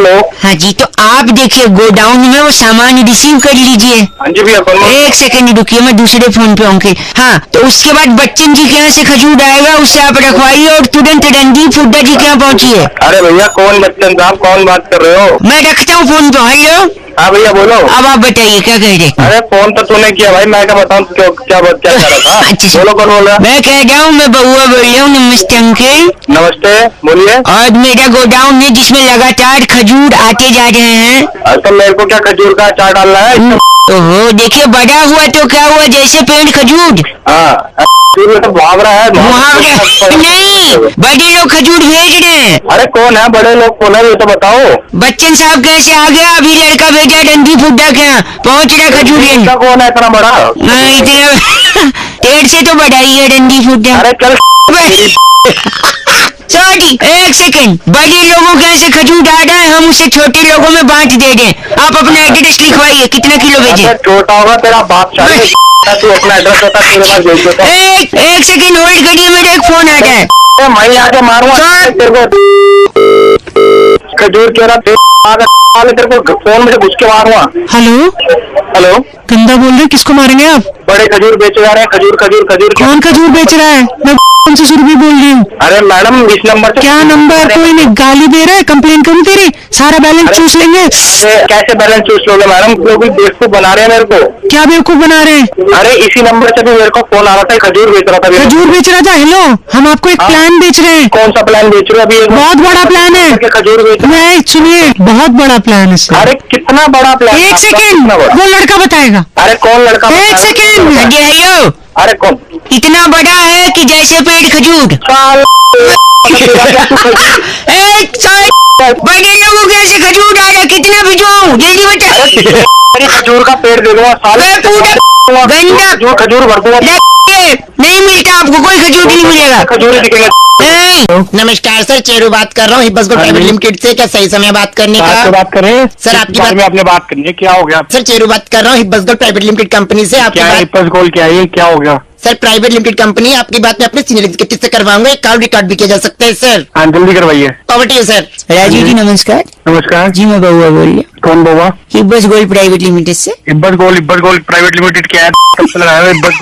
Hello. हाँ जी, तो आप देखिए गोडाउन में वो सामान रिसीव कर लीजिए। हाँ जी भैया बोलो। एक सेकंड रुकिए, मैं दूसरे फोन पे हूँ। हाँ, तो उसके बाद बच्चन जी के यहाँ से खजूर आएगा, उससे आप रखवाइए और तुरंत रणदीप हुड्डा जी के यहाँ पहुँचिए। अरे भैया कौन बच्चन साहब, कौन बात कर रहे हो? मैं रखता हूँ फोन तो। हेलो, हाँ भैया बोलो। अब आप बताइए क्या कह रहे? अरे फोन तो तूने किया भाई, मैं क्या बताऊँ क्या क्या क्या कह रहा था? अच्छा, बोलो कौन बोल रहा है? मैं कह रहा हूँ, मैं बउआ बोल रहा हूँ। नमस्ते अंकल। नमस्ते, बोलिए। और मेरा गोडाउन है जिसमें लगातार खजूर आते जा रहे हैं। तो मेरे को क्या खजूर का अचार डालना है? ओहो, देखिए बड़ा हुआ तो क्या हुआ, जैसे पेड़ खजूर। हाँ तो मुहावरा है। मुहावरा नहीं, बड़े लोग खजूर भेज रहे हैं। अरे कौन है बड़े लोग, कौन है ये तो बताओ। बच्चन साहब कैसे आ गया? अभी लड़का भेजा रणदीप हुड्डा के यहाँ, पहुँच रहा खजूर लेने। इसका कौन है इतना बड़ा? हाँ, इतना पेड़ से तो बड़ा ही है रणदीप हुड्डा। अरे चल सॉरी, एक सेकंड। बड़े लोगों के यहाँ से खजूर आ रहा है, हम उसे छोटे लोगों में बांट दे दें। आप अपना एड्रेस लिखवाइए, कितना किलो भेजे? छोटा होगा तेरा बाप, तू अपना एड्रेस बता, तेरे पास भेज देता हूँ। एक सेकंड होल्ड करिए, मेरा एक फोन आ रहा है। मैं आके मारूंगा तेरे को। खजूर कह रहा तेरे को फोन में घुस के मारूंगा। हेलो, हेलो, गंदा बोल रहे, किसको मारेंगे आप? बड़े खजूर बेचे जा रहे हैं। खजूर खजूर खजूर। कौन खजूर बेच रहा है? मैं से सुरभि बोल रही हूँ। अरे मैडम इस नंबर से क्या नंबर? कोई नहीं, गाली दे रहा है, कंप्लेन करूँ तेरी? सारा बैलेंस चूस लेंगे। कैसे बैलेंस चूस लोगे मैडम? क्योंकि बेवकूफ बना रहे हैं मेरे को। क्या बेवकूफ बना रहे हैं? अरे इसी नंबर से भी मेरे को फोन आ रहा था, खजूर बेच रहा था। खजूर बेच रहा था? हेलो, हम आपको एक प्लान बेच रहे हैं। कौन सा प्लान बेच रहे हो? अभी बहुत बड़ा प्लान है। खजूर बेच। नहीं सुनिए, बहुत बड़ा प्लान है। अरे कितना बड़ा प्लान? एक सेकेंड, वो लड़का बताएगा। अरे कौन लड़का? एक सेकेंड। हेलो, अरे कौन? इतना बड़ा है कि जैसे पेड़ खजूर। बड़े लोगों के ऐसे खजूर डाला, कितना भिजवाऊं? जल्दी बता। खजूर का पेड़ दे दूंगा, गंदा खजूर भर दूंगा। नहीं मिलता आपको, कोई खजूर नहीं मिलेगा। खजूर दिखेंगे। नमस्कार सर, चेरू बात कर रहा हूँ हिब्बस गोल्ड प्राइवेट लिमिटेड से। क्या सही समय बात करने का? बात करें सर, आपकी बात में आपने बात करनी है। क्या हो गया? सर, चेरू बात कर रहा हूँ हिब्बस गोल्ड प्राइवेट लिमिटेड कंपनी से। आपकी क्या बात हिब्बस गोल्ड क्या है? क्या हो गया? सर, प्राइवेट लिमिटेड कंपनी है, आपकी बात में अपने सीनियर एग्जीक्यूटिव से करवाऊंगा। एक कॉल रिकॉर्ड भी किया जा सकता है सर। हाँ जल्दी करवाइए। Property sir. राजीव जी नमस्कार। नमस्कार जी, मैं बउआ बोल रही हूँ, कौन बउआ? हिब्बस गोल्ड प्राइवेट लिमिटेड से। हिब्बस गोल्ड प्राइवेट लिमिटेड क्या है? हिब्बस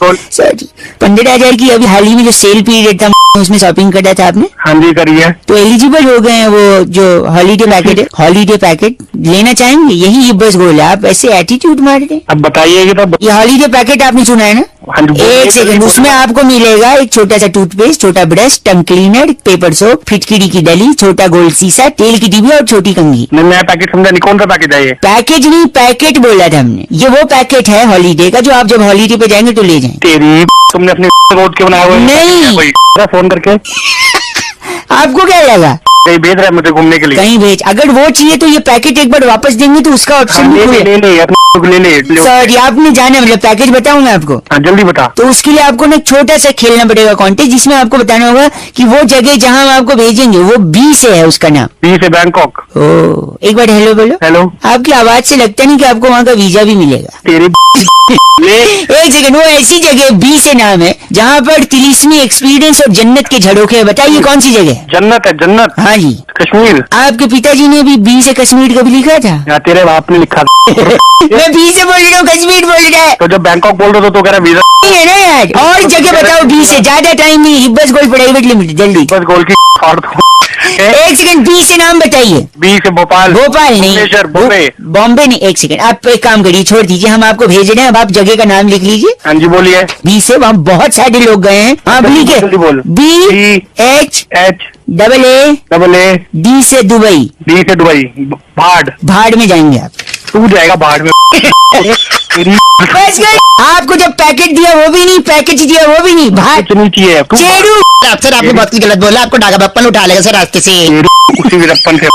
गोल्ड सर, 15,000 की अभी हाल ही में जो सेल पीरियड था उसमें शॉपिंग करा था आपने, हाँ जी करिए। तो एलिजिबल हो गए हैं। वो जो हॉलीडे पैकेट है, हॉलीडे पैकेट लेना चाहेंगे? यही हिब्बस गोल्ड है। आप ऐसे एटीट्यूड मार रहे हैं। अब बताइए कि तो। ये हॉलीडे पैकेट आपने सुना है ना? हाँ जी, एक सेकंड, उसमें आपको मिलेगा एक छोटा सा टूथपेस्ट, छोटा brush, tongue cleaner, paper soap, फिटकिरी की डली, छोटा गोल्ड सीसा, तेल की डिब्बी और छोटी कंघी। नया पैकेट समझा नहीं, कौन सा पैकेट है ये? पैकेज नहीं, पैकेट बोला था हमने। ये वो पैकेट है हॉलीडे का जो आप जब हॉलीडे पे जाएंगे तो ले जाएंगे। तेरी तुमने अपने रोड के बनाया हुआ है? नहीं। फोन करके आपको क्या लगा कहीं भेज रहा है मुझे घूमने के लिए? कहीं भेज? अगर वो चाहिए तो ये पैकेट एक बार वापस देंगे तो उसका ऑप्शन भी खुले। ले। सॉरी, आपने जाना मतलब पैकेज बताऊं मैं आपको? हाँ जल्दी बता। तो उसके लिए आपको ना छोटा सा खेलना पड़ेगा कॉन्टेस्ट, जिसमें आपको बताना होगा कि वो जगह जहां हम आपको भेजेंगे वो बी से है, उसका नाम बी से बैंकॉक। ओ, एक बार हेलो बोलो। हेलो। आपकी आवाज से लगता नहीं कि आपको वहाँ का वीजा भी मिलेगा। तेरी एक सेकंड, वो ऐसी जगह बी से नाम है जहाँ पर तिलिस्मी एक्सपीरियंस और जन्नत के झड़ोखे है। बताइए कौन सी जगह? जन्नत है, जन्नत। हाँ जी। कश्मीर। आपके पिताजी ने भी बी से कश्मीर कभी लिखा था? या तेरे बाप ने लिखा था। मैं बी से बोल रहा हूँ, कश्मीर बोल रहा है। तो जब बैंकॉक बोल रहे तो कह रहा वीजा नहीं है ना यार। और जगह बताओ बी से, ज्यादा टाइम नहीं। हिब्बस गोल्ड प्राइवेट लिमिटेड, जल्दी। बस गोल की फाड़ दो। एक सेकंड, बी से नाम बताइए। बी से भोपाल। भोपाल नहीं, बॉम्बे नहीं। एक सेकंड, आप एक काम करिए, छोड़ दीजिए, हम आपको भेज रहे हैं। अब आप जगह का नाम लिख लीजिए। हाँ जी बोलिए। बी से वहाँ बहुत सारे लोग गए हैं। आप लिखे B H double A D से दुबई। डी से दुबई। भाड़ में जाएंगे आप। तू जाएगा भाड़ में। आपको जब पैकेट दिया वो भी नहीं, पैकेज दिया वो भी नहीं, भाड़ चाहिए। चेरू सर, आपने बहुत गलत बोला। आपको डागा बप्पन उठा लेगा सर रास्ते से। उसी वीरप्पन से।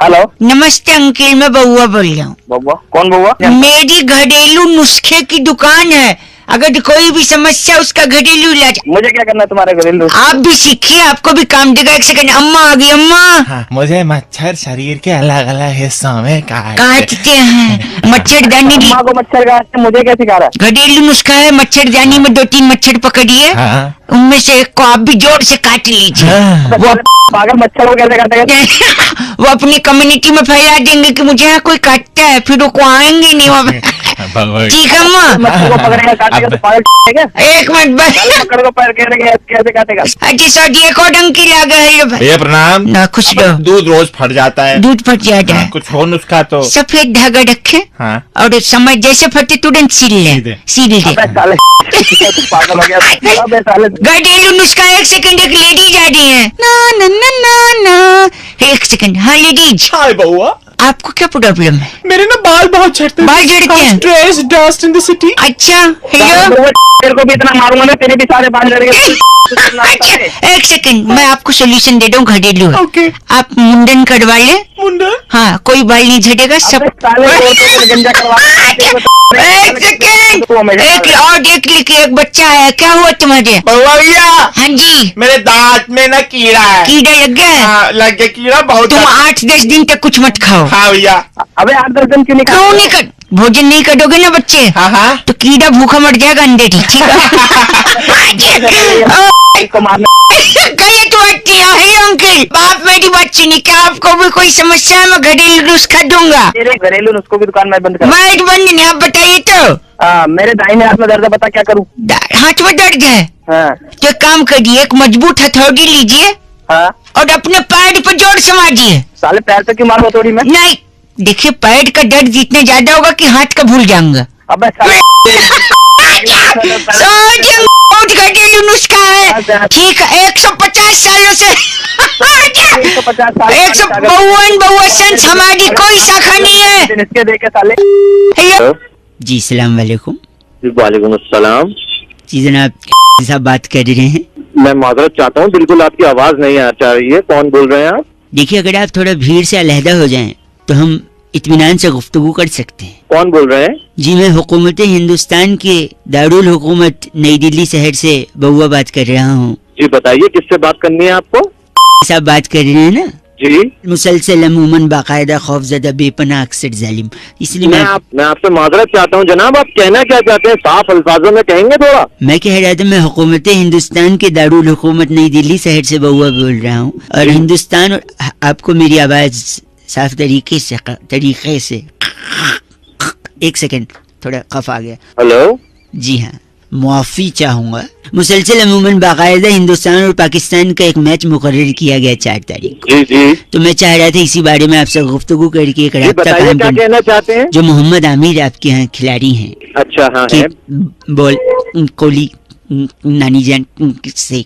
हेलो। नमस्ते अंकल, मैं बउआ बोल रहा हूँ। बउआ? कौन बउआ? मेरी घरेलू नुस्खे की दुकान है, अगर कोई भी समस्या उसका घरेलू इलाज मुझे क्या करना है तुम्हारे घरेलू? आप भी सीखिए, आपको भी काम देगा। एक सेकंड, अम्मा आ गई। अम्मा हाँ, मुझे मच्छर शरीर के अलग अलग हिस्सों में काटते हैं। मच्छरदानी अम्मा को मच्छर काटते, मुझे क्या सिखा रहा है? घरेलू नुस्खा है। मच्छरदानी में 2-3 मच्छर पकड़िए, हाँ। उनमें से एक को आप भी जोर से काट लीजिए। हाँ। वो पागल मच्छर को कैसे काटेगा? वो अपनी कम्युनिटी में फैला देंगे कि मुझे यहाँ कोई काटता है, फिर वो को आएंगे नहीं वहाँ पे। ठीक है अम्मा। मच्छर को पकड़ेगा काटेगा तो पागल है क्या? एक मिनट बस। मच्छर को पैर कैसे काटेगा? अच्छा सर, एक और डंकी लगा है ये भाई। भैया प्रणाम। ना खुश अब रहो। दूध रोज फट जाता है। दूध फट जाता है। कुछ हो नुस्खा तो? सफेद धागा रखे हाँ। और समय जैसे फटे तुरंत सील ले, सील दे। अबे साले तू पागल हो गया। अबे साले घरेलू नुस्खा। एक सेकंड, एक लेडीज आ रही है। ना ना ना ना ना। एक सेकंड। हाँ लेडीज, हाय बउआ, आपको क्या प्रॉब्लम है? मेरे ना बाल बहुत झड़ते हैं। बाल झड़ते हैं? Stress, dust in the city. अच्छा हेलो। तेरे को भी इतना मारूंगा ना, तेरे भी सारे बाल झड़ गए। अच्छा एक सेकंड, मैं आपको सोल्यूशन दे दूं घरेलू। ओके। आप मुंडन करवा ले। मुंडन? हाँ, कोई बाल नहीं झड़ेगा सब। साले औरतों को गंजा करवा। एक सेकंड, एक और देख लीजिए, एक बच्चा है। क्या हुआ तुम्हारे? बउआ भैया, हाँ जी। मेरे दांत में ना कीड़ा है। कीड़ा लग गया है? हाँ, लग गया कीड़ा बहुत। तुम 8-10 दिन तक कुछ मत खाओ। हाँ भैया। अबे 8-10 दिन क्यों नहीं क्यों नहीं कर, भोजन नहीं करोगे ना बच्चे, हाँ हाँ। तो कीड़ा भूखा मर जाएगा अंदर ही। ठीक है? को मारना? गलत बात किया है अंकल। बाप मेरी बात सुनिए, क्या आपको भी कोई समस्या है? मैं घरेलू नुस्खा दूंगा। तेरे घरेलू नुस्खों की दुकान मैं बंद कर। मैं बंद नहीं, आप बताइए तो। मेरे दाहिने हाथ में दर्द है, बता क्या करूँ? हाथ में दर्द है हाँ तो एक काम करिए, एक मजबूत हथौड़ी लीजिए हाँ। और अपने पैर पर जोर से मारिए। साले पैर पे क्यों मारो थोड़ी में? नहीं, देखिए पैर का दर्द जितने ज्यादा होगा कि हाथ का भूल जाऊंगा। अबे साले घरेलू नुस्खा है। ठीक है, 150 सालों से 150 साल 152 हमारी कोई शाखा नहीं है। इसके देखे साले। हेलो जी, सलाम वालेकुम। वालेकुम अस्सलाम। जी जनाब, साहब बात कर रहे हैं। मैं माजरत चाहता हूँ, बिल्कुल आपकी आवाज नहीं आ रही है। कौन बोल रहे हैं आप? देखिए, अगर आप थोड़ा भीड़ से अलहदा हो जाएं तो हम इत्मीनान से गुफ्तगू कर सकते हैं। कौन बोल रहे हैं? जी, मैं हुकूमत हिंदुस्तान के दारुल हुकूमत नई दिल्ली शहर से बउआ बात कर रहा हूँ। जी बताइए, किससे बात करनी है आपको? साहब बात कर रहे हैं ना? जी। मुसलसल अमूमन बाकायदा खौफजदा बेपनाह अक्सर जालिम, इसलिए मैं आपसे माजरत चाहता हूँ जनाब। आप कहना क्या चाहते हैं? साफ अल्फाजों में कहेंगे थोड़ा। मैं कह रहा था, मैं हुकूमत हिंदुस्तान के दारुल हुकूमत नई दिल्ली शहर से बउआ बोल रहा हूँ। और हिंदुस्तान और आपको मेरी आवाज साफ तरीके से एक सेकंड, थोड़ा कफ आ गया। हेलो जी हाँ, मुआफी चाहूंगा। मुसलसल अमूमन बाकायदा हिंदुस्तान और पाकिस्तान का एक मैच मुकर्रर किया गया 4 तारीख को। जी जी तो मैं चाह रहा था इसी बारे में आपसे गुफ्तगू करके एक राब्ता बताइए, कायम क्या करना। कहना चाहते हैं? जो मोहम्मद आमिर आपके यहाँ खिलाड़ी हैं, अच्छा हाँ कि है। बोल कोहली नानी जान से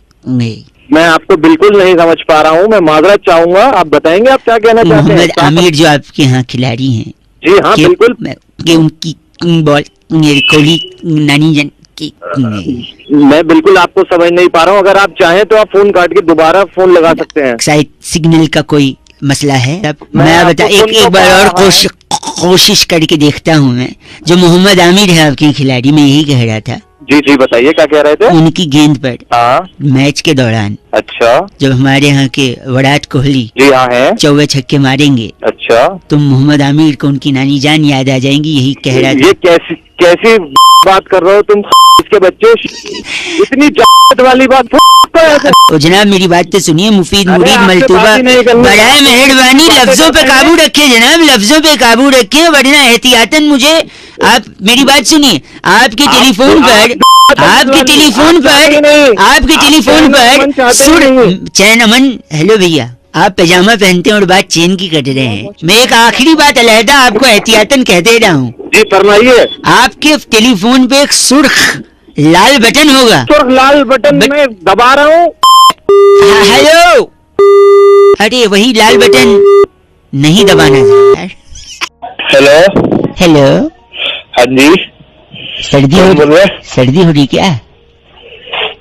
मैं आपको बिल्कुल नहीं समझ पा रहा हूँ, मैं माजरत चाहूंगा। आप बताएंगे आप क्या कहना चाहते हैं? मोहम्मद आमिर जो आपके यहाँ खिलाड़ी हैं, जी हाँ कि- बिल्कुल। कि उनकी बॉल कोहली नानी जान की मैं बिल्कुल आपको समझ नहीं पा रहा हूँ। अगर आप चाहें तो आप फोन काट के दोबारा फोन लगा सकते हैं। शायद सिग्नल का कोई मसला है। तब मैं मैं आपको बता सुन एक तो बार पा और रहा हूँ। कोशिश करके देखता हूँ। मैं जो मोहम्मद आमिर है आपके खिलाड़ी, में यही कह रहा था, जी जी बताइए क्या कह रहे थे? उनकी गेंद पर हाँ मैच के दौरान अच्छा। जब हमारे यहाँ के विराट कोहली जी हाँ है। चौवे छक्के मारेंगे अच्छा। तो मोहम्मद आमिर को उनकी नानी जान याद आ जाएंगी, यही कह रहा ये था। कैसी बात कर रहे हो तुम? इसके बच्चे इतनी जात वाली बात ओ जनाब, मेरी बात तो सुनिए। मुफीद अरे मुरीद आपसे मलतूबा, बात ही नहीं करनी। बराए मेहरबानी लफ्जों पे काबू रखिए जनाब, लफ्जों पे काबू रखिए, वरना एहतियातन मुझे आप मेरी बात सुनिए। आपके टेलीफोन पर सुर चैन अमन। हेलो भैया, आप पैजामा पहनते हैं और बात चेन की कर रहे हैं। मैं एक आखिरी बात अलहदा आपको एहतियातन कह दे रहा हूँ। जी फरमाइए। आपके टेलीफोन पे एक सुर्ख लाल बटन होगा। सुर्ख लाल बटन में दबा रहा हूँ। हेलो, अरे वही लाल बटन नहीं दबाना यार। हेलो हेलो, हाँ जी सर्दी हो बोल रहे? सर्दी हो रही क्या?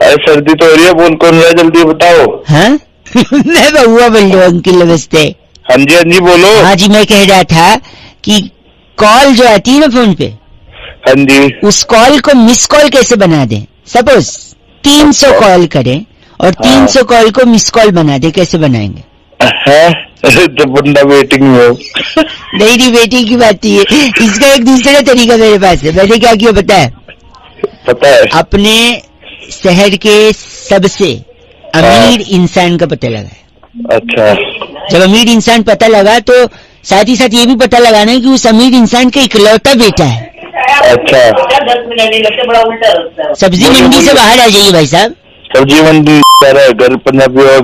अरे सर्दी तो हो रही है। कौन कौन रहा है जल्दी बताओ। हाँ मैं बउआ बोल रहा हूँ अंकिल, नमस्ते। हाँ जी बोलो। हाँ जी, मैं कह रहा था कि कॉल जो आती है ना फोन पे, हाँ जी। उस कॉल को मिस कॉल कैसे बना दें? सपोज 300 कॉल करें और 300 कॉल को मिस कॉल बना दे, कैसे बनाएंगे? है तो बंदा वेटिंग में हो। नहीं वेटिंग की बात नहीं है, इसका एक दूसरा तरीका मेरे पास है। मैंने क्या किया पता है? पता है? अपने शहर के सबसे अमीर इंसान का पता लगाया। अच्छा। जब अमीर इंसान पता लगा तो साथ ही साथ ये भी पता लगाना है कि उस अमीर इंसान का इकलौता बेटा है। अच्छा। सब्जी मंडी से बाहर आ जाइए भाई साहब। सब्जी मंडी घर पंजाबी हो,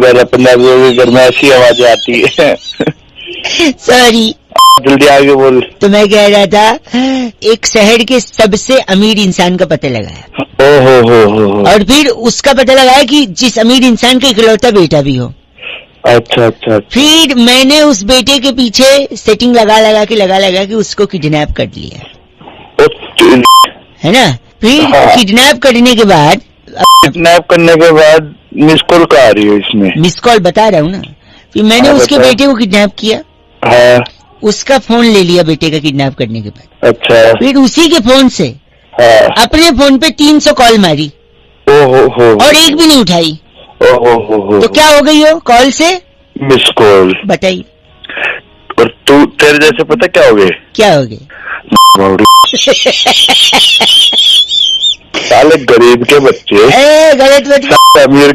घर में ऐसी आवाजें आती है। सॉरी, जल्दी आगे बोल। तो मैं कह रहा था एक शहर के सबसे अमीर इंसान का पता लगाया। हो। और फिर उसका पता लगाया कि जिस अमीर इंसान का इकलौता बेटा भी हो। अच्छा। फिर मैंने उस बेटे के पीछे सेटिंग लगा के उसको किडनैप कर लिया, है ना? फिर किडनैप करने के बाद मिस कॉल का आ रही है इसमें। मिस कॉल बता रहा हूँ ना। फिर मैंने उसके बेटे को किडनैप किया। हाँ। उसका फोन ले लिया बेटे का किडनैप करने के बाद। अच्छा। फिर उसी के फोन से अपने फोन पे 300 कॉल मारी। और एक भी नहीं उठाई। तो क्या हो गई हो कॉल से? Miss call. बताइए। और तू तेरे जैसे पता क्या हो गए? क्या हो गए? साले गरीब के बच्चे। गलत बात। अमीर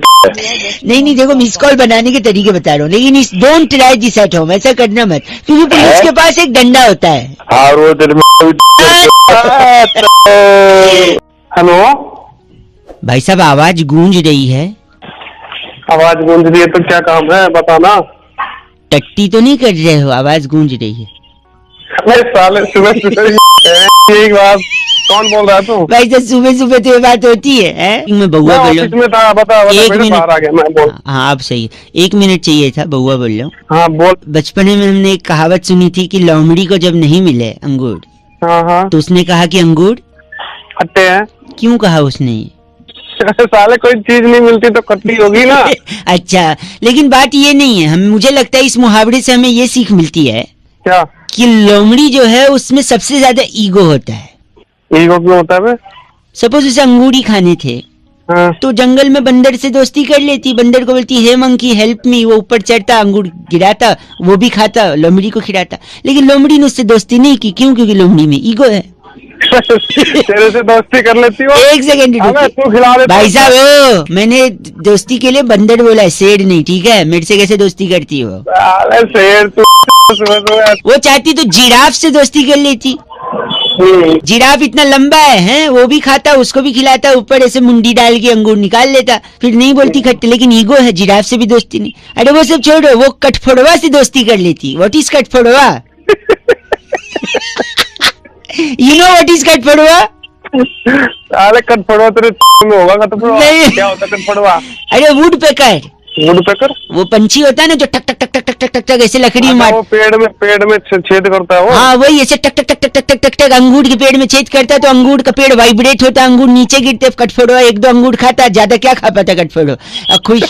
नहीं देखो, मिस कॉल बनाने के तरीके बता रहा हूँ, लेकिन इस don't try this at home, ऐसा करना मत, क्योंकि पुलिस के पास एक डंडा होता है। हाँ वो तेरे में। हेलो भाई साहब, आवाज गूंज रही है। आवाज गूंज रही है तो क्या काम है बताना? टट्टी तो नहीं कर रहे हो? आवाज गूंज रही है। मैं साले सुबह एक बात, कौन बोल रहा है तू? भाई साहब सुबह तो ये बात होती है? मैं बउआ बोल रहा हूँ। बता एक मिनट बाहर आ गया मैं, बोल। हाँ आप सही है, 1 मिनट चाहिए था। बउआ बोल रहा हूँ। हाँ बोल। बचपन में हमने एक कहावत सुनी थी कि लोमड़ी को जब नहीं मिले अंगूर, हाँ तो उसने कहा कि अंगूर खट्टे हैं। क्यों कहा उसने? साले कोई चीज नहीं मिलती तो खट्टी होगी ना। अच्छा, लेकिन बात ये नहीं है, मुझे लगता है इस मुहावरे से हमें ये सीख मिलती है क्या? कि लोमड़ी जो है उसमें सबसे ज्यादा ईगो होता है। ईगो क्यों होता है? सपोज उसे अंगूर ही खाने थे, हाँ। तो जंगल में बंदर से दोस्ती कर लेती, बंदर को बोलती हे मंकी हेल्प मी, वो ऊपर चढ़ता, अंगूर गिराता, वो भी खाता, लोमड़ी को खिलाता। लेकिन लोमड़ी ने उससे दोस्ती नहीं की। क्यों? क्योंकि लोमड़ी में ईगो है। तेरे से दोस्ती कर लेती हो? एक सेकंड तू खिला दे भाई साहब, मैंने दोस्ती के लिए बंदर बोला है, शेर नहीं, ठीक है? मेरे से कैसे दोस्ती करती हो? शेर तू वो चाहती तो जिराफ से दोस्ती कर लेती। जिराफ इतना लंबा है, वो भी खाता, उसको भी खिलाता, ऊपर ऐसे मुंडी डाल के अंगूर निकाल लेता, फिर नहीं बोलती खट्टे। लेकिन ईगो है, जिराफ से भी दोस्ती नहीं। अरे वो सब छोड़ो, वो कठफोड़वा से दोस्ती कर लेती। व्हाट इज कठफोड़वा? यू नो व्हाट इज कठफोड़वा? अरे कठफोड़वा तेरे में होगा कठफोड़वा? क्या होता है कठफोड़वा? अरे वुड पेकर। वुड पेकर वो पंछी होता है ना जो टक टक टक टक टक टक टक टक ऐसे लकड़ी मार, वो पेड़ में छेद करता है वो। हाँ वही, ऐसे टक टक टक टक टक टक टक टक अंगूर के पेड़ में छेद करता है, तो अंगूर का पेड़ वाइब्रेट होता है, अंगूर नीचे गिरते। कठफोड़वा 1-2 अंगूर खाता, ज्यादा क्या खा पाता कठफोड़वा? कोई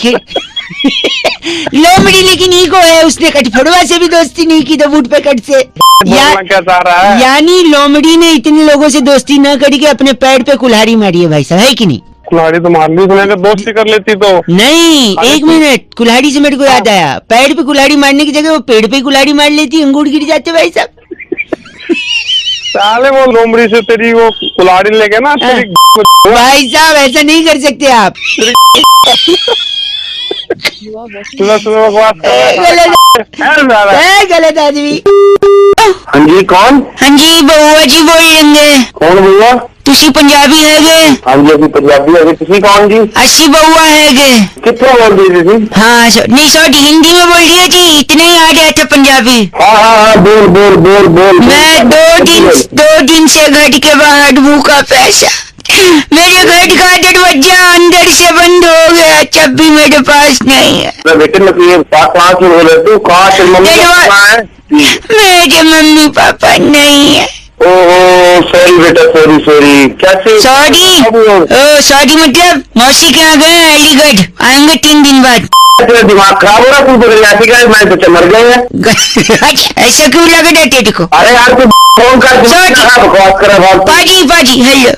लोमड़ी लेकिन ईगो है, उसने कठफोड़वा से भी दोस्ती नहीं की, तो वुड पेकर से। क्या चाह रहा है? यानी लोमड़ी ने इतने लोगों से दोस्ती न करी के अपने पैर पे कुल्हाड़ी मारी है भाई साहब, है कि नहीं? कुल्हाड़ी तो मार ली, सुना दोस्ती कर लेती तो। नहीं, 1 मिनट, कुल्हाड़ी से मेरे को याद आया, पैर पे कुल्हाड़ी मारने की जगह वो पेड़ पे कुल्हाड़ी मार लेती, अंगूर गिर जाते भाई साहब। साले वो लोमड़ी से तेरी वो कुल्हाड़ी लेके ना तेरी भाई साहब ऐसा नहीं कर सकते आप। गलत आदमी। हाँ जी कौन? हाँ जी बउआ जी बोल लेंगे। कौन भैया? तुसी पंजाबी हैगे? हाँ जी अभी पंजाबी है। तुसी कौन जी? अस्सी बउआ हैगे। कितना बोल रही थी? हाँ नहीं सॉरी, हिंदी में बोल रही है जी, इतना ही आ रहा था पंजाबी। हाँ बोल। मैं 2 दिन से घर के बाहर भूखा पैसा, मेरे घर का दरवाजा अंदर से बंद हो गया, चाबी मेरे पास नहीं है। कहाँ से बोल रहे तू? कहाँ से? मम्मी पापा है? मेरे मम्मी पापा नहीं है। ओह सॉरी बेटा, सॉरी। कैसे? सॉरी मतलब मौसी के यहाँ गए अलीगढ़, आएंगे 3 दिन बाद। तेरा दिमाग खराब हो रहा, तू तो याद कर, मैं तो मर गए हैं। ऐसा क्यों लगा था तेरे को? अरे यार तू फोन कर, बकवास कर रहा। पाजी पाजी हेलो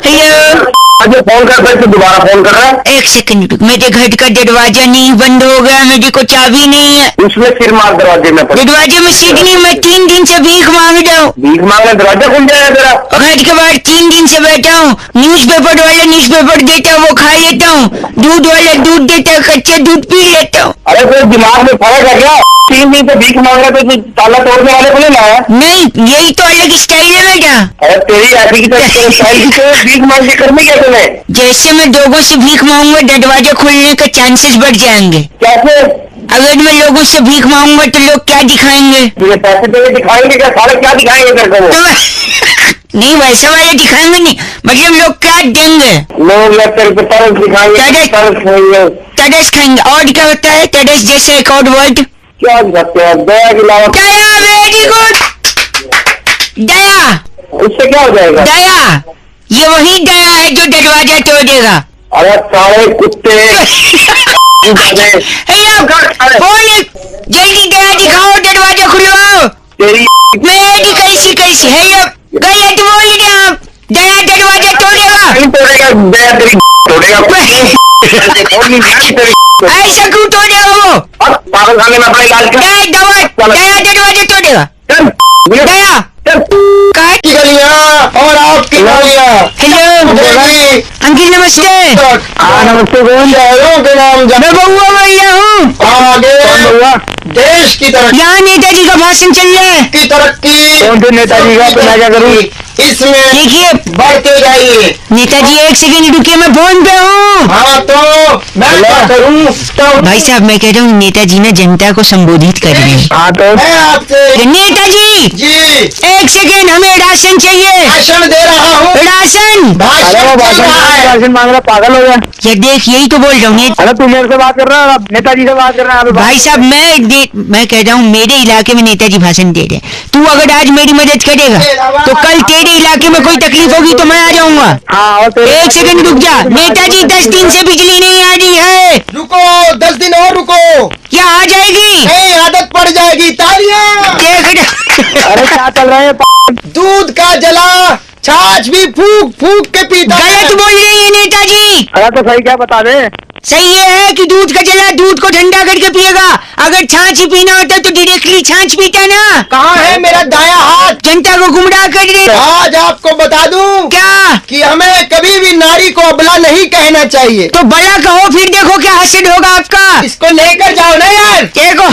हेलो, अजय फोन कर, फिर तू दोबारा फोन कर रहा है। एक सेकंड रुक, मेरे घर का दरवाजा नहीं बंद हो गया, मेरे को चाबी नहीं है। उसमें सिर मार दरवाजे में। दरवाजे में सीट नहीं, मैं 3 दिन से भीख मांग रहा हूँ। भीख मांगना दरवाजा खुल जाएगा तेरा। घर के बाहर 3 दिन से बैठा हूँ, न्यूज़पेपर वाला न्यूज़पेपर देता है वो खा लेता हूँ, दूध वाला दूध देता है कच्चा दूध पी लेता हूँ। अरे तेरे दिमाग में फर्क है क्या? 3 दिन से भीख मांग रहा तो तू ताला तोड़ने वाले को नहीं लाया? नहीं, यही तो अलग स्टाइल है मेरा। अरे तेरी ऐसी की तरह स्टाइल की तो भीख मांग के करने क्या तुम्हें? जैसे मैं लोगों से भीख मांगूंगा दरवाजा खुलने के चांसेस बढ़ जाएंगे। कैसे? अगर मैं लोगों से भीख मांगूंगा तो लोग क्या दिखाएंगे? तुझे पैसे देके दिखाएंगे क्या? सारे क्या दिखाएंगे तेरे को वो? नहीं वैसा वाला दिखाएंगे नहीं, मतलब लोग क्या देंगे? लोग या तेरे को तरस दिखाएंगे, तरस खाएंगे। तरस खाएंगे। और क्या होता है तरस जैसे एक और वर्ड? क्या दिखाते हैं? दया के अलावा दया, वेरी गुड। दया, उससे क्या हो जाएगा? दया, ये वही दया है जो दरवाजा तोड़ेगा। अरे सारे कुत्ते फोन जल्दी दया दिखाओ, दरवाजा खुलवाओ। तेरी मेरी कैसी कैसी है ये? गलत बोल रहे आप। दया दरवाजा तोड़ेगा। नहीं तोड़ेगा, दया तेरी तोड़ेगा। ऐसा क्यों तोड़ेगा वो? पागल खाने में अपना इलाज कर। दया दरवाजा तोड़ेगा। दया की गलियां और आपकी गलियां। हेलो अंकिल नमस्ते। नमस्ते कौन? शहरों के नाम मैं बउआ भैया हूँ। आगे देश की तरक्की, यहाँ नेताजी का भाषण चल रहा है। की तरक्की। कौन से नेताजी का? तो मैं क्या करूँ? इसमें देखिए बढ़ते जाइए। नेताजी एक सेकंड रुकिए, मैं फोन पे हूँ। हाँ तो मैं क्या करूँ? तो भाई साहब मैं कह रहा हूँ नेताजी ने जनता को संबोधित कर रहे हैं। हाँ तो मैं आपसे नेताजी जी एक सेकंड, हमें राशन चाहिए। भाषण दे रहा हूँ। राशन भाषण चल रहा है। राशन मांग रहा, पागल हो गया? ये देख, यही तो बोल रहा हूँ। अरे तू मेरे से बात कर रहा है, नेताजी से बात कर रहा है? भाई साहब मैं कह रहा हूँ मेरे इलाके में नेताजी भाषण दे रहे हैं। तू अगर आज मेरी मदद करेगा तो कल तेरे इलाके में कोई तकलीफ होगी तो मैं आ जाऊंगा। हाँ और एक सेकंड रुक जा। नेताजी 10 दिन से बिजली नहीं आ रही है। रुको 10 दिन और रुको, क्या आ जाएगी? नहीं आदत पड़ जाएगी। तालियां। देख अरे क्या चल रहा है? दूध का जला छाछ भी फूक फूक के पीता है। गलत बोल रही है नेताजी। अरे तो सही क्या बता दे? सही ये है कि दूध का जला दूध को ठंडा करके पिएगा। अगर छाछ ही पीना होता तो डायरेक्टली छाछ पीता ना। कहाँ है मेरा दाया हाथ? जनता को गुमराह कर दे। आज आपको बता दूं क्या? कि हमें कभी भी नारी को अबला नहीं कहना चाहिए। तो बड़ा कहो, फिर देखो क्या हसद होगा आपका। इसको लेकर जाओ ना यार। देखो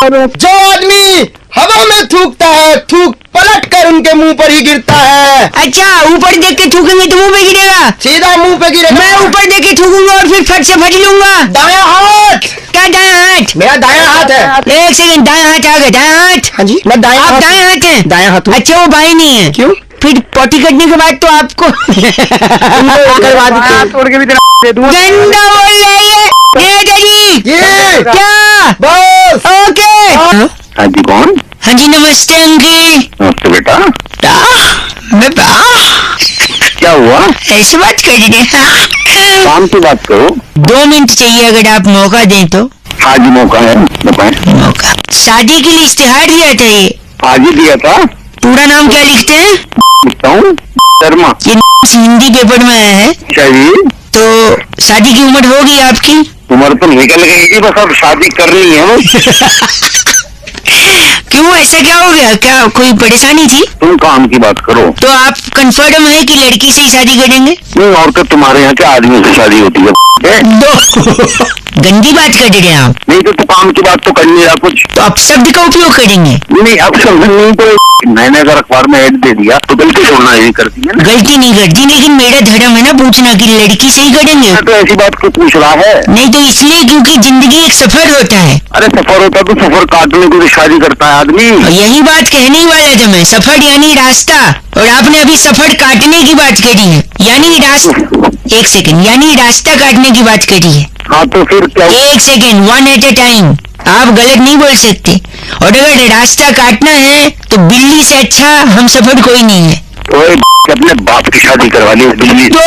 जो आदमी हवा में थूकता है, थूक पलट कर उनके मुंह पर ही गिरता है। अच्छा, ऊपर देख के थूकेंगे तो मुंह पे गिरेगा। सीधा मुंह पे गिरेगा। मैं ऊपर देख के थूकूंगा और फिर फट से फट लूंगा। दाया हाथ। क्या दाया हाथ? मेरा दाया हाथ है। एक सेकंड, दाया हाथ आ गया। दाया हाथ? हाँ जी मैं दाया आप हाथ। दाया हाथ हैं? दाया हाथ हूँ। अच्छा वो बाएं नहीं है? क्यों? फिर पोटी करने के बाद तो आपको करवा देते हैं। तोड़ के भी दे दूंगा। गंदा बोल रही है नेताजी। ये क्या? बस ओके। हाँ जी कौन? हाँ जी नमस्ते अंकिल। नमस्ते बेटा। मैं क्या हुआ? ऐसे बात कर रहे हैं। काम की बात करो। 2 मिनट चाहिए अगर आप मौका दें तो। आज मौका है, बताएं। मौका शादी के लिए इश्तिहार दिया था ये। आज ही दिया था। पूरा नाम क्या लिखते हैं? लिखता हूँ शर्मा। ये हिंदी पेपर में आया है। चाहिए तो शादी की उम्र होगी आपकी? उम्र तो निकल गई, बस अब शादी करनी है। क्यों, ऐसा क्या हो गया? क्या कोई परेशानी थी? तुम काम की बात करो। तो आप कंफर्म है कि लड़की से ही शादी करेंगे? नहीं, और तो तुम्हारे यहाँ क्या आदमी से शादी होती है? गंदी बात कर रहे हैं आप। नहीं तो काम की बात तो कर नहीं रहा कुछ। तो आप शब्द का उपयोग करेंगे? नहीं अब समझ नहीं, तो मैंने अगर अखबार में ऐड दे दिया तो गलती छोड़ना नहीं करती है ना। गलती नहीं करती, लेकिन मेरा धर्म है ना पूछना कि लड़की से ही करेंगे। तो ऐसी बात क्यों पूछ रहा है? नहीं तो इसलिए क्योंकि जिंदगी एक सफर होता है। अरे सफर होता तो सफर काटने को तो शादी करता है आदमी। और यही बात कहने ही वाला था मैं। सफर यानी रास्ता, और आपने अभी सफर काटने की बात करी है। यानी एक सेकंड, यानी रास्ता काटने की बात करी है। हाँ तो फिर क्या? एक सेकंड, 1 at a टाइम। आप गलत नहीं बोल सकते। और अगर रास्ता काटना है तो बिल्ली से अच्छा हम सफर कोई नहीं है। ओए कि अपने बाप की शादी करवा ली बिल्ली। तो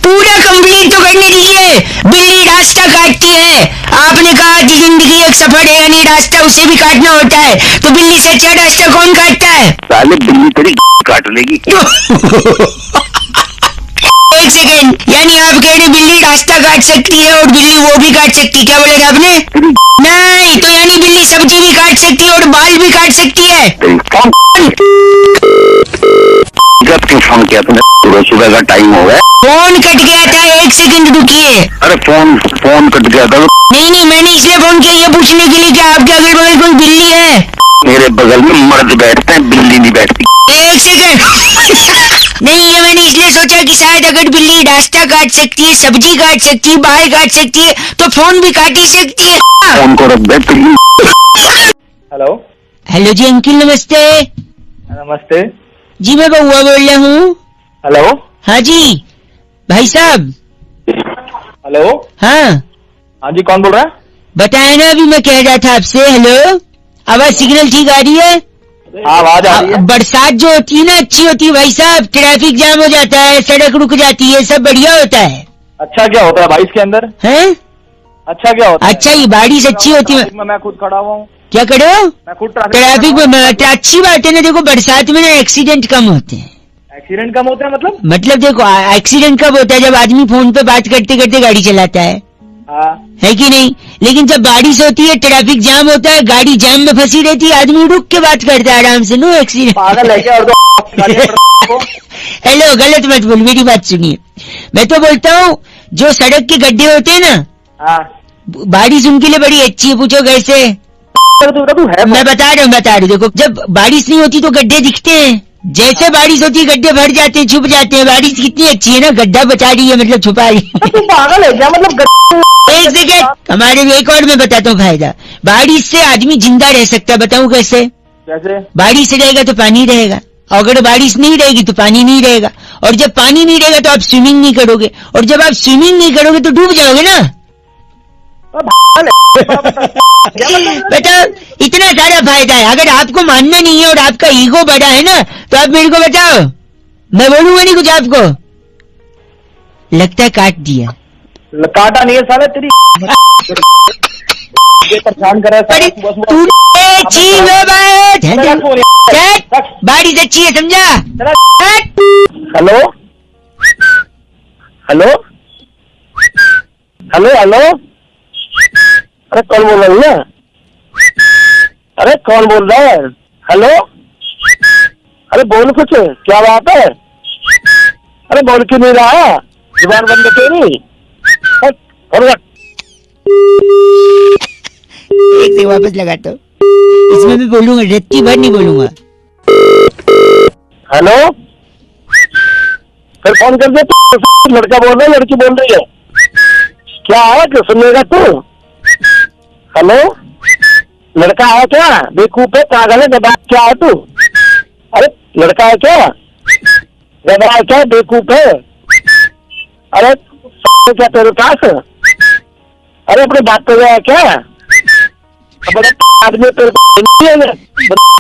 पूरा कंप्लीट तो करने दीजिए। बिल्ली रास्ता काटती है, आपने कहा कि जिंदगी एक सफर है, यानी रास्ता उसे भी काटना होता है, तो बिल्ली से अच्छा रास्ता कौन काटता है? साले बिल्ली तेरी काट लेगी। एक सेकेंड, यानी आप कह रहे बिल्ली रास्ता काट सकती है और बिल्ली वो भी काट सकती है, क्या बोले थे आपने? नहीं, तो यानी बिल्ली सब्जी भी काट सकती है और बाल भी काट सकती है। जब क्यों फोन किया तुमने? सुबह का टाइम हो गया। फोन कट गया था, एक सेकंड रुकिए। अरे फोन कट गया था। नहीं, मैंने इसलिए फोन किया ये पूछने के लिए कि आपके अगल बगल कोई बिल्ली है? मेरे बगल में मर्द बैठते हैं, बिल्ली नहीं बैठती। एक सेकंड। नहीं, ये मैंने इसलिए सोचा कि शायद अगर बिल्ली रास्ता काट सकती है, सब्जी काट सकती है, बाल काट सकती है, तो फोन भी काट ही सकती है। फोन को रख दे तुम। हेलो हेलो जी अंकिल, नमस्ते। नमस्ते। जी मैं बउआ बोल रहा हूँ। हेलो हाँ जी भाई साहब। हेलो हाँ हाँ जी, कौन बोल रहा है? बताया ना, अभी मैं कह रहा था आपसे। हेलो, आवाज सिग्नल ठीक आ रही है? हाँ, आवाज आ रही है। बरसात जो होती है ना अच्छी होती है भाई साहब, ट्रैफिक जाम हो जाता है, सड़क रुक जाती है, सब बढ़िया होता है। अच्छा क्या होता है भाई इसके अंदर? हैं? अच्छा क्या होता है? अच्छा, ये बारिश अच्छी होती है। ट्रैफिक में मैं खुद खड़ा हुआ हूँ। क्या करो? मैं खुद ट्रैफिक में अच्छी बात है ना। देखो बरसात में ना एक्सीडेंट कम होते हैं। एक्सीडेंट कम होता है मतलब देखो एक्सीडेंट कब होता है? जब आदमी फोन पे बात करते करते गाड़ी चलाता है कि नहीं? लेकिन जब बारिश होती है, ट्रैफिक जाम होता है, गाड़ी जाम में फंसी रहती है, आदमी रुक के बात करता है आराम से, नो एक्सीडेंट। पागल है क्या? और तो हेलो, गलत मत बोल, मेरी बात सुनिए। मैं तो बोलता हूँ जो सड़क के गड्ढे होते हैं ना, हाँ, बारिश उनके लिए बड़ी अच्छी है। पूछो कैसे? तू है मैं बता रहा हूँ। देखो जब बारिश नहीं होती तो गड्ढे दिखते हैं, जैसे बारिश होती है गड्ढे भर जाते हैं, छुप जाते हैं। बारिश कितनी अच्छी है ना, गड्ढा बचा रही है, मतलब छुपा रही है। तू पागल है क्या? मतलब एक सेकेंड, हमारे भी एक और मैं बताता हूँ फायदा। बारिश से आदमी जिंदा रह सकता है, बताऊँ कैसे? कैसे? बारिश रहेगा तो पानी रहेगा, और अगर बारिश नहीं रहेगी तो पानी नहीं रहेगा, और जब पानी नहीं रहेगा तो आप स्विमिंग नहीं करोगे, और जब आप स्विमिंग नहीं करोगे तो डूब जाओगे ना। बताओ, इतना सारा फायदा है। अगर आपको मानना नहीं है और आपका ईगो बड़ा है ना, तो आप मेरे को बताओ, मैं बोलूंगा नहीं कुछ आपको। लगता है काट दिया। काटा नहीं है साले, तेरी परेशान कर रहा है। बारिश अच्छी है, समझा? हेलो हेलो हेलो हेलो, अरे कौन बोल रहा है? अरे कौन बोल रहा है? हेलो, अरे बोल कुछ, क्या बात है? अरे बोल क्यों नहीं रहा? जुबान बंद तेरी। एक से वापस लगाता हूँ, इसमें भी बोलूंगा, रत्ती भर नहीं बोलूंगा। हेलो, फिर फोन कर दे। लड़का बोल रहा है, लड़की बोल रही है, क्या है? क्या सुनेगा तू? हेलो, लड़का है क्या? बेवकूफ है, पागल है, गधा क्या है तू? अरे लड़का है क्या? गधा है क्या? बेवकूफ है। अरे क्या तेरे पास? अरे अपने बात कर रहा है क्या? बड़ा आदमी तेरे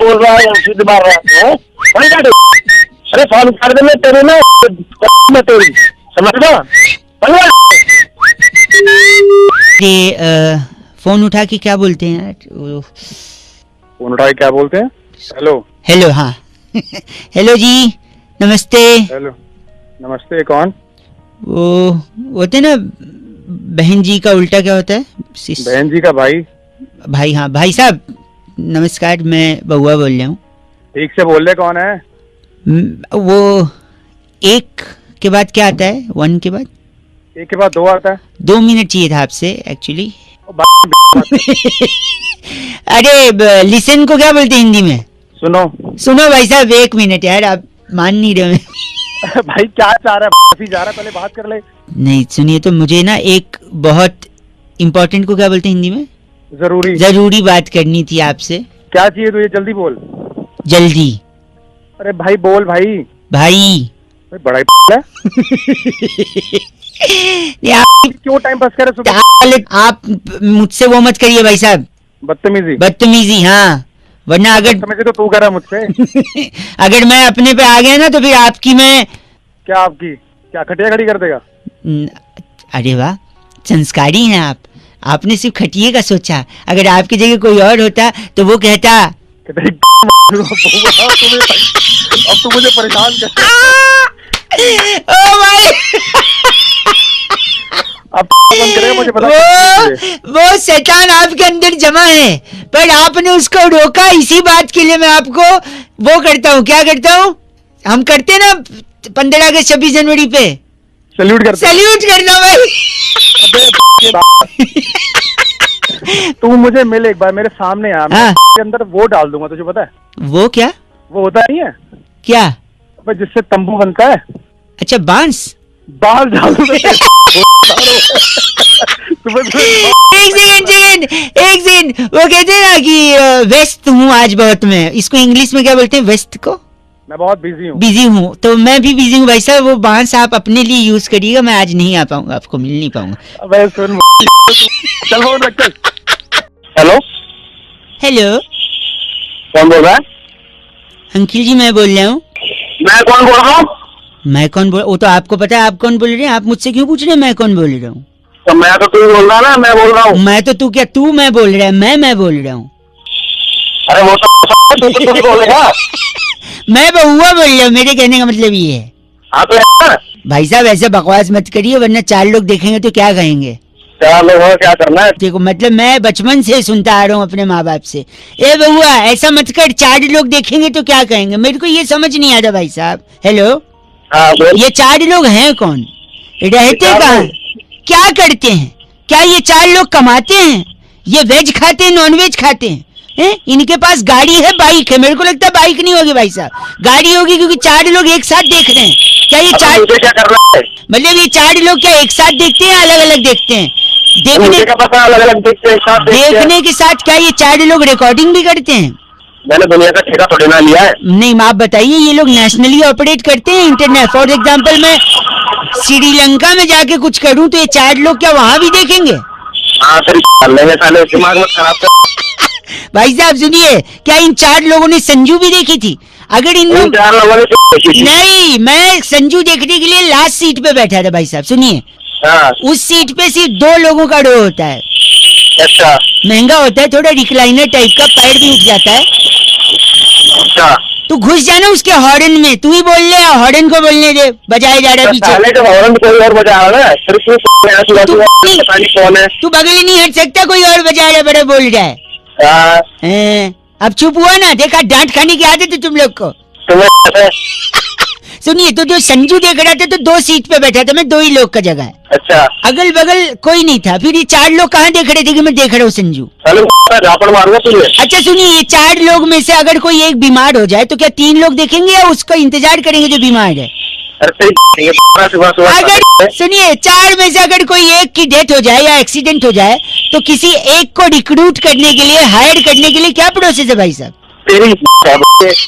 बोल रहा है, सीधे मार रहा है। अरे फोन कर दे, मैं तेरे ना मैं तेरी समझ लो। फोन उठा के क्या बोलते हैं यार? फोन उठा के क्या बोलते हैं? हेलो हेलो, हाँ। हेलो जी, नमस्ते। हेलो नमस्ते, कौन? वो होते ना बहन जी का उल्टा क्या होता है? बहन जी का भाई। भाई, हाँ भाई साहब नमस्कार, मैं बउआ बोल रहा हूँ। ठीक से बोल रहे, कौन है? वो एक के बाद क्या आता है? वन के बाद? एक के बाद दो आता है। 2 मिनट चाहिए था आपसे एक्चुअली। अरे लिसन को क्या बोलते हैं हिंदी में? सुनो भाई साहब, 1 मिनट यार, आप मान नहीं रहे। भाई क्या चाह रहा है? जा रहा है, पहले बात कर ले। नहीं सुनिए तो, मुझे ना एक बहुत इम्पोर्टेंट को क्या बोलते हैं हिंदी में? जरूरी बात करनी थी आपसे। क्या चाहिए तुझे? जल्दी बोल। जल्दी। अरे भाई बोल भाई। भाई बड़ा है। क्यों टाइम पास कर रहे? आप मुझसे वो मत करिए भाई साहब, बदतमीजी। बदतमीजी, हाँ। वरना अगर समय से तो तू करा मुझसे। अगर मैं अपने पे आ गया ना तो फिर आपकी मैं क्या आपकी क्या खटिया खड़ी कर देगा? अरे वाह, संस्कारी हैं आप। आपने सिर्फ खटिए का सोचा, अगर आपकी जगह कोई और होता तो वो कहता अब तू मुझे परेशान कर। ओ भाई अब बंद करेगा, मुझे पता वो शैतान आपके अंदर जमा है, पर आपने उसको रोका। इसी बात के लिए मैं आपको वो करता हूँ, क्या करता हूँ, हम करते हैं ना 15 अगस्त 26 जनवरी पे सैल्यूट करना भाई। तू मुझे मिल एक बार मेरे सामने आ, मैं हाँ। के अंदर वो डाल दूंगा, तुझे पता है? वो क्या वो होता नहीं है क्या? भाई जिससे तंबू बनता है, अच्छा, बांस। बाल डाल दूंगा। एक सेकंड, वो कहते हैं ना कि व्यस्त हूँ आज बहुत। मैं इसको इंग्लिश में क्या बोलते हैं, व्यस्त को? मैं बहुत बिजी हूँ। बिजी हूँ, तो मैं भी बिजी हूँ भाई साहब। वो बांस आप अपने लिए यूज करिएगा, मैं आज नहीं आ पाऊंगा, आपको मिल नहीं पाऊंगा। अबे सुन, चल फोन रख चल। हेलो हेलो, कौन बोल रहा है? अंकिल जी मैं बोल रहा हूँ। मैं कौन बोल रहा हूँ? मैं कौन बोल, वो तो आपको पता है आप कौन बोल रहे हैं। आप मुझसे क्यों पूछ रहे हैं मैं कौन बोल रहा हूँ? तो मैं तो तू बोल रहा ना, मैं बोल रहा हूँ। मैं तो तू क्या, तू मैं बोल रहा है, मैं बोल रहा हूँ। अरे वो तो तू बोलेगा। मैं बहुआ बोल रहा हूँ, मेरे कहने का मतलब ये है। हाँ तो यार, भाई साहब ऐसे बकवास मत करिए, वरना 4 लोग देखेंगे तो क्या कहेंगे। क्या लोग क्या करना है? देखो मतलब मैं बचपन से सुनता आ रहा हूँ अपने माँ बाप से, ए बहुआ ऐसा मत कर, 4 लोग देखेंगे तो क्या कहेंगे। मेरे को ये समझ नहीं आता भाई साहब। हेलो, हाँ बोल। ये 4 लोग हैं कौन, रहते कहाँ, क्या करते हैं? क्या ये 4 लोग कमाते हैं? ये वेज खाते हैं, नॉन वेज खाते हैं? इनके पास गाड़ी है, बाइक है? मेरे को लगता है बाइक नहीं होगी भाई साहब, गाड़ी होगी, क्योंकि 4 लोग एक साथ देख रहे हैं। क्या ये 4 मुझे क्या करना है? मतलब ये 4 लोग क्या एक साथ देखते हैं, अलग अलग देखते हैं? मुझे देखने क्या पता, अलग अलग देखते हैं, साथ देखते हैं। देखने के साथ क्या ये 4 लोग रिकॉर्डिंग भी करते हैं? मैंने दुनिया का ठेका थोड़ी ना लिया है। नहीं, आप बताइए, ये लोग नेशनली ऑपरेट करते हैं इंटरनेट? फॉर एग्जांपल मैं श्रीलंका में जाके कुछ करूं तो ये 4 लोग क्या वहां भी देखेंगे? हाँ फिर लेंगे साले, दिमाग मत खराब कर। भाई साहब सुनिए, क्या इन 4 लोगों ने संजू भी देखी थी? अगर इन इन लोग 4 लोगों ने देखी थी। नहीं, मैं संजू देखने के लिए लास्ट सीट पे बैठा था भाई साहब। सुनिए, हाँ उस सीट पे सिर्फ 2 लोगों का रो होता है, अच्छा महंगा होता है, थोड़ा रिक्लाइनर टाइप का, पैर भी उठ जाता है। अच्छा। तू घुस जाना उसके हॉर्न में, तू ही बोल ले, हॉर्न को बोलने दे, बजाए जा रहा है पीछे। साले का हॉर्न कोई और बजा रहा है, सिर्फ तू पता नहीं कौन है। तू बगल ही नहीं हट सकता, कोई और बजा रहा है, बड़ा बोल रहा है। हाँ, अब चुप हुआ ना, देखा डांट खाने की आदत है तुम लोग को। तुम्हें सुनिए, तो जो संजू देख रहा था तो 2 सीट पे बैठा था मैं, 2 ही लोग का जगह है, अच्छा अगल बगल कोई नहीं था। फिर ये 4 लोग कहाँ देख रहे थे कि मैं देख रहा हूँ संजू? साले झापड़ मारूंगा तुझे। अच्छा सुनिए, ये 4 लोग में से अगर कोई एक बीमार हो जाए तो क्या 3 लोग देखेंगे या उसका इंतजार करेंगे जो बीमार है? अरे सुबह सुबह अगर सुनिए, 4 में से अगर कोई एक की डेथ हो जाए या एक्सीडेंट हो जाए तो किसी एक को रिक्रूट करने के लिए, हायर करने के लिए क्या प्रोसेस है भाई साहब? तेरी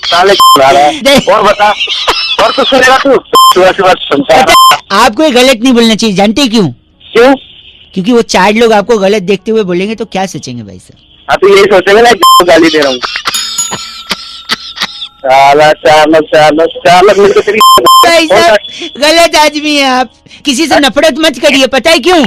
साले और बता, और कुछ सुनेगा तू? सुबह सुबह सुनता है। आपको ये गलत नहीं बोलना चाहिए, जानते क्यों? क्यों? क्योंकि वो 4 लोग आपको गलत देखते हुए बोलेंगे तो क्या सोचेंगे भाई साहब? हाँ तो यही सोचेंगे ना, गाली दे रहा हूँ। साला चालक मिलकर तेरी भाई साहब गलत आदमी है आप, किसी से नफरत मत करिए, पता है क्यों?